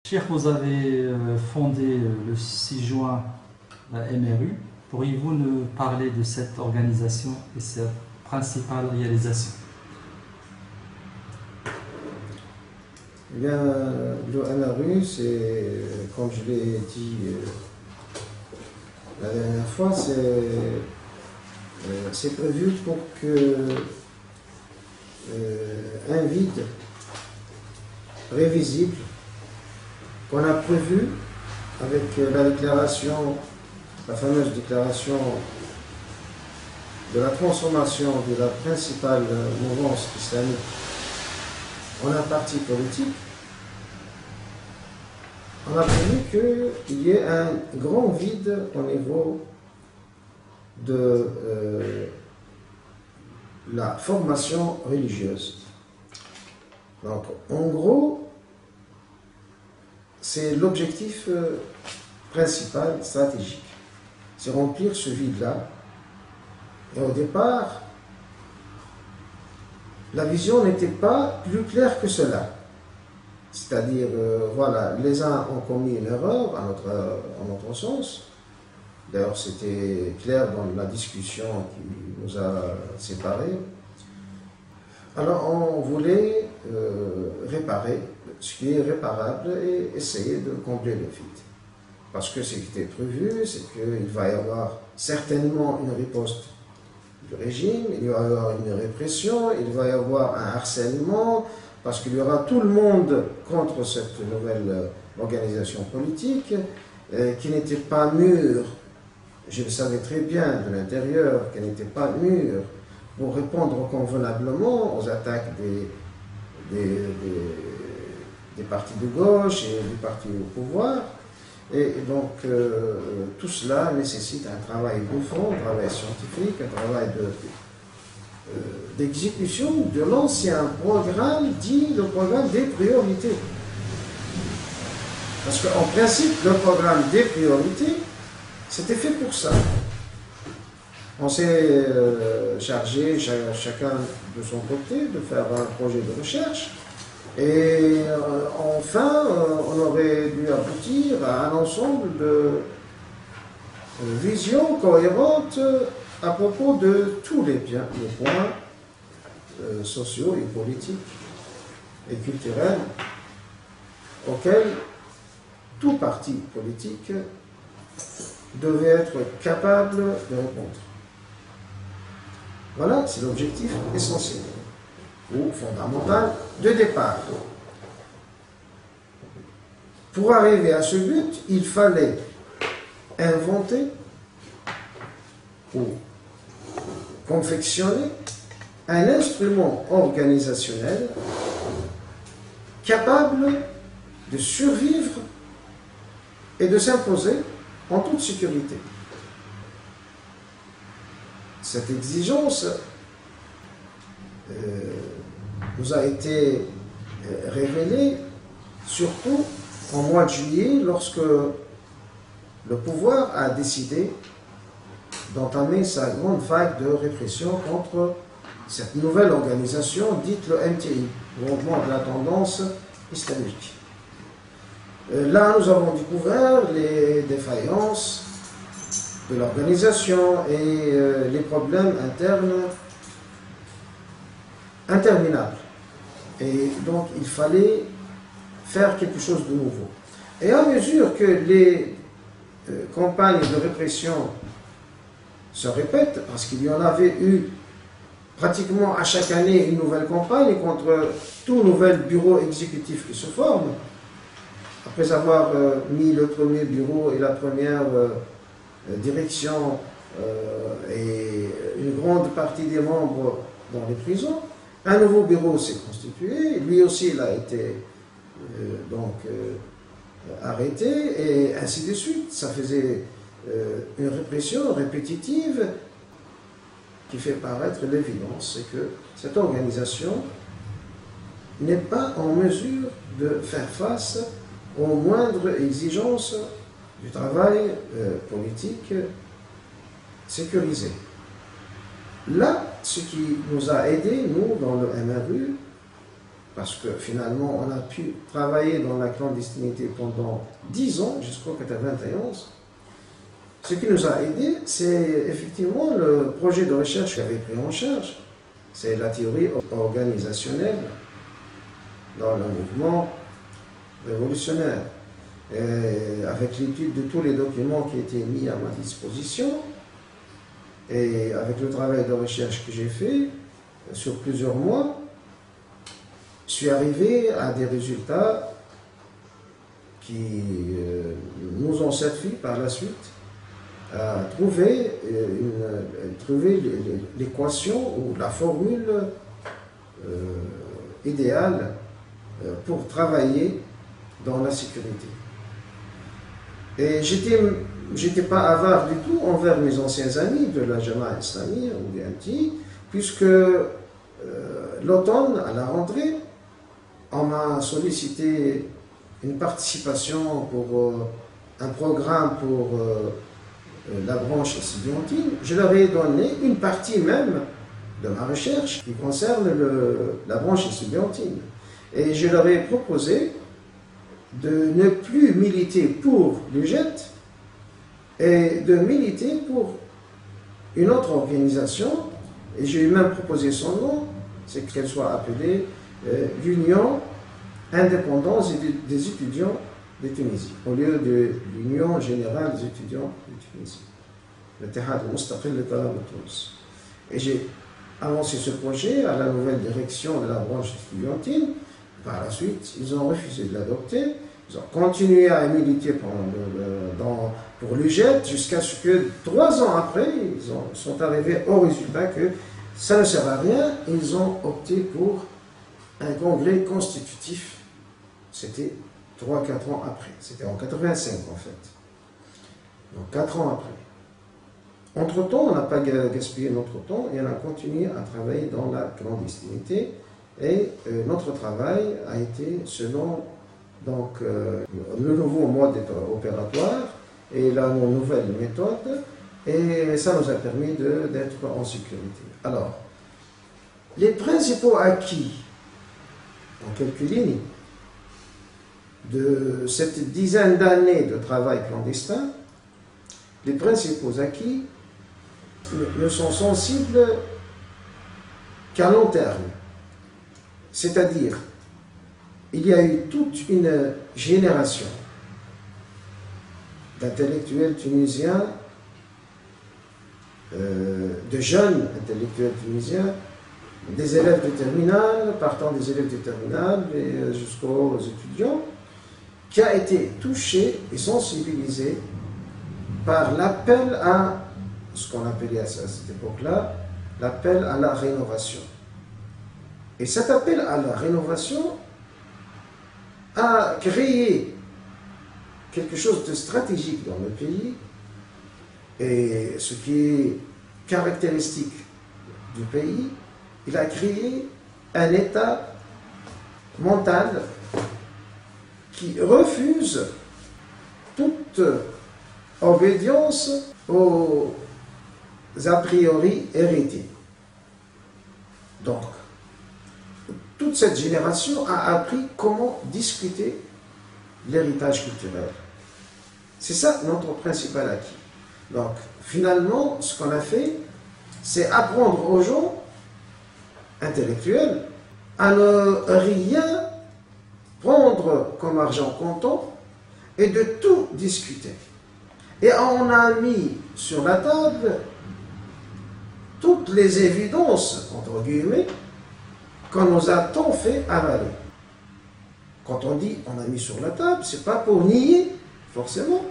Cheikh, vous avez fondé le 6 juin la MRU. Pourriez-vous nous parler de cette organisation et sa principale réalisation? Eh bien, le MRU, c'est, comme je l'ai dit la dernière fois, c'est prévu pour que un vide révisible qu'on a prévu avec la déclaration, la fameuse déclaration de la transformation de la principale mouvance islamique en un parti politique, on a prévu qu'il y ait un grand vide au niveau de la formation religieuse. Donc, en gros, c'est l'objectif principal, stratégique. C'est remplir ce vide-là. Et au départ, la vision n'était pas plus claire que cela. C'est-à-dire, voilà, les uns ont commis une erreur, à notre sens. D'ailleurs, c'était clair dans la discussion qui nous a séparés. Alors, on voulait réparer ce qui est réparable et essayer de combler le vide. Parce que ce qui était prévu, c'est qu'il va y avoir certainement une riposte du régime, il va y avoir une répression, il va y avoir un harcèlement, parce qu'il y aura tout le monde contre cette nouvelle organisation politique qui n'était pas mûre. Je le savais très bien de l'intérieur, qu'elle n'était pas mûre pour répondre convenablement aux attaques des partis de gauche et des partis au pouvoir. Et donc, tout cela nécessite un travail de fond, un travail scientifique, un travail d'exécution de l'ancien programme dit le programme des priorités. Parce qu'en principe, le programme des priorités, c'était fait pour ça. On s'est chargé, chacun de son côté, de faire un projet de recherche. Et enfin, on aurait dû aboutir à un ensemble de visions cohérentes à propos de tous les points sociaux et politiques et culturels auxquels tout parti politique devait être capable de répondre. Voilà, c'est l'objectif essentiel ou fondamental de départ. Pour arriver à ce but, il fallait inventer ou confectionner un instrument organisationnel capable de survivre et de s'imposer en toute sécurité. Cette exigence nous a été révélée surtout en mois de juillet lorsque le pouvoir a décidé d'entamer sa grande vague de répression contre cette nouvelle organisation dite le MTI, le Mouvement de la Tendance Islamique. Là, nous avons découvert les défaillances de l'organisation et les problèmes internes interminables. Et donc, il fallait faire quelque chose de nouveau. Et à mesure que les campagnes de répression se répètent, parce qu'il y en avait eu pratiquement à chaque année une nouvelle campagne contre tout nouvel bureau exécutif qui se forme, après avoir mis le premier bureau et la première direction et une grande partie des membres dans les prisons, un nouveau bureau s'est constitué, lui aussi il a été arrêté, et ainsi de suite. Ça faisait une répression répétitive qui fait paraître l'évidence, c'est que cette organisation n'est pas en mesure de faire face aux moindres exigences du travail politique sécurisé. Là, ce qui nous a aidés, nous, dans le MRU, parce que finalement on a pu travailler dans la clandestinité pendant 10 ans, jusqu'en 91. Ce qui nous a aidé, c'est effectivement le projet de recherche qui avait pris en charge. C'est la théorie organisationnelle dans le mouvement révolutionnaire. Et avec l'étude de tous les documents qui étaient mis à ma disposition, et avec le travail de recherche que j'ai fait sur plusieurs mois, je suis arrivé à des résultats qui nous ont servi par la suite à trouver l'équation ou la formule idéale pour travailler dans la sécurité. Et j'étais pas avare du tout envers mes anciens amis de la Jama'a Islamiyya ou des Antilles, puisque l'automne, à la rentrée, on m'a sollicité une participation pour un programme pour la branche estudiantine. Je leur ai donné une partie même de ma recherche qui concerne la branche estudiantine. Et je leur ai proposé de ne plus militer pour l'UJET et de militer pour une autre organisation. Et j'ai même proposé son nom, c'est qu'elle soit appelée l'Union indépendante des étudiants de Tunisie, au lieu de l'Union générale des étudiants de Tunisie, l'Ittihad al-Mustaqil li Talab al-Tunis. Et j'ai avancé ce projet à la nouvelle direction de la branche estudiantine. Par la suite, ils ont refusé de l'adopter. Ils ont continué à militer pour l'UJET jusqu'à ce que 3 ans après, ils sont arrivés au résultat que ça ne sert à rien. Ils ont opté pour un congrès constitutif. C'était 3-4 ans après. C'était en 85 en fait. Donc 4 ans après. Entre-temps, on n'a pas gaspillé notre temps et on a continué à travailler dans la clandestinité. Et notre travail a été selon donc, le nouveau mode opératoire et la nouvelle méthode, et ça nous a permis d'être en sécurité. Alors, les principaux acquis, en quelques lignes, de cette dizaine d'années de travail clandestin, les principaux acquis ne sont sensibles qu'à long terme. C'est-à-dire, il y a eu toute une génération d'intellectuels tunisiens, de jeunes intellectuels tunisiens, des élèves de terminale, partant des élèves de terminale jusqu'aux étudiants, qui a été touché et sensibilisé par l'appel à ce qu'on appelait à cette époque-là, l'appel à la rénovation. Et cet appel à la rénovation a créé quelque chose de stratégique dans le pays, et ce qui est caractéristique du pays, il a créé un état mental qui refuse toute obédience aux a priori hérités. Donc, toute cette génération a appris comment discuter l'héritage culturel. C'est ça notre principal acquis. Donc, finalement, ce qu'on a fait, c'est apprendre aux gens intellectuels à ne rien prendre comme argent comptant et de tout discuter. Et on a mis sur la table toutes les évidences, entre guillemets, qu'on nous a tant fait avaler. Quand on dit on a mis sur la table, c'est pas pour nier, forcément,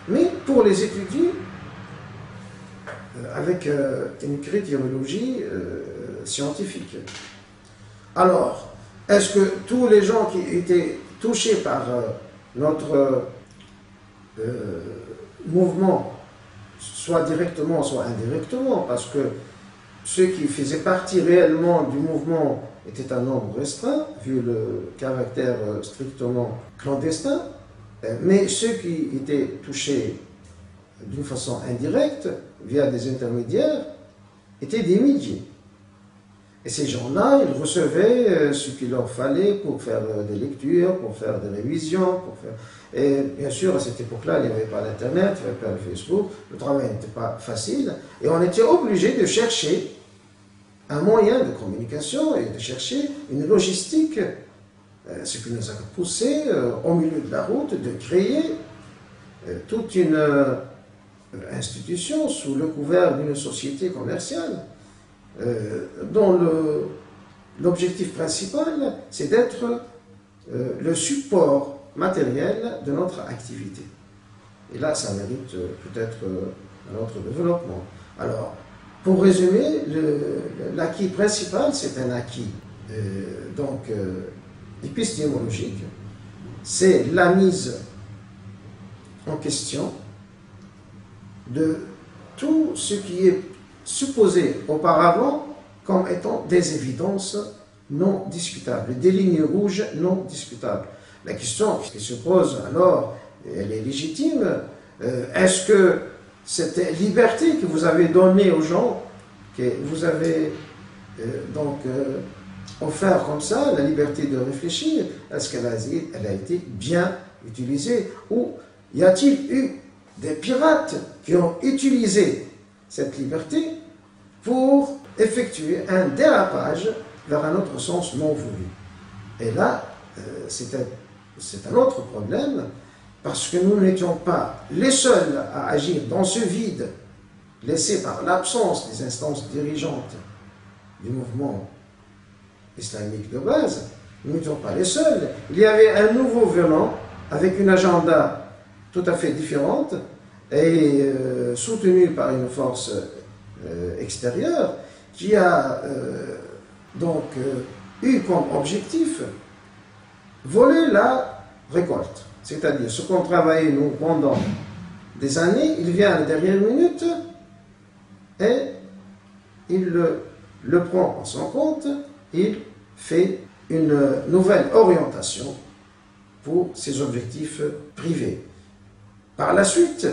mais pour les étudier avec une critériologie scientifique. Alors, est-ce que tous les gens qui étaient touchés par notre mouvement, soit directement, soit indirectement, parce que ceux qui faisaient partie réellement du mouvement étaient un nombre restreint, vu le caractère strictement clandestin, mais ceux qui étaient touchés d'une façon indirecte, via des intermédiaires, étaient des milliers. Et ces gens-là, ils recevaient ce qu'il leur fallait pour faire des lectures, pour faire des révisions, pour faire... Et bien sûr, à cette époque-là, il n'y avait pas l'Internet, il n'y avait pas le Facebook, le travail n'était pas facile, et on était obligé de chercher un moyen de communication et de chercher une logistique, ce qui nous a poussé au milieu de la route de créer toute une institution sous le couvert d'une société commerciale dont l'objectif principal, c'est d'être le support matériel de notre activité. Et là, ça mérite peut-être un autre développement. Alors, pour résumer, l'acquis principal, c'est un acquis épistémologique. C'est la mise en question de tout ce qui est supposé auparavant comme étant des évidences non discutables, des lignes rouges non discutables. La question qui se pose alors, elle est légitime, est-ce que cette liberté que vous avez donnée aux gens, que vous avez offert comme ça, la liberté de réfléchir, est-ce qu'elle a été bien utilisée, ou y a-t-il eu des pirates qui ont utilisé cette liberté pour effectuer un dérapage vers un autre sens non voulu? Et là, c'est un autre problème, parce que nous n'étions pas les seuls à agir dans ce vide laissé par l'absence des instances dirigeantes du mouvement islamique de base. Nous n'étions pas les seuls. Il y avait un nouveau venant avec une agenda tout à fait différente et soutenu par une force extérieure qui a eu comme objectif voler la récolte. C'est-à-dire, ce qu'on travaillait nous pendant des années, il vient à la dernière minute et il le prend en son compte, il fait une nouvelle orientation pour ses objectifs privés. Par la suite,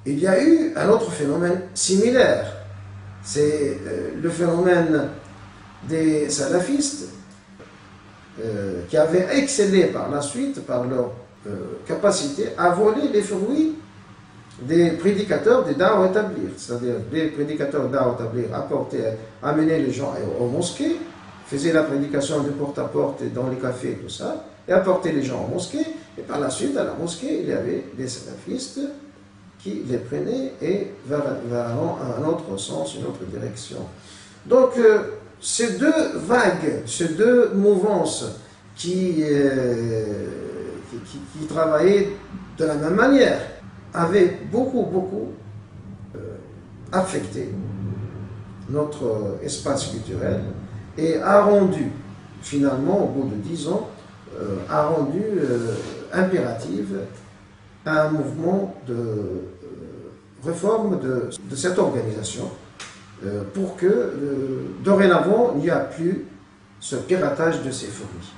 il y a eu un autre phénomène similaire. C'est le phénomène des salafistes qui avaient excellé par la suite par leur capacité à voler les fruits des prédicateurs des Da'wa établir. C'est-à-dire des prédicateurs Da'wa établir amenaient les gens aux mosquées, faisaient la prédication de porte-à-porte dans les cafés, tout ça, et apportaient les gens aux mosquées. Et par la suite, à la mosquée, il y avait des salafistes qui les prenaient et vers un autre sens, une autre direction. Donc, ces deux vagues, ces deux mouvances qui travaillaient de la même manière avaient beaucoup affecté notre espace culturel et a rendu, finalement, au bout de 10 ans, a rendu impérative un mouvement de réforme de cette organisation pour que dorénavant il n'y a plus ce piratage de ces fruits.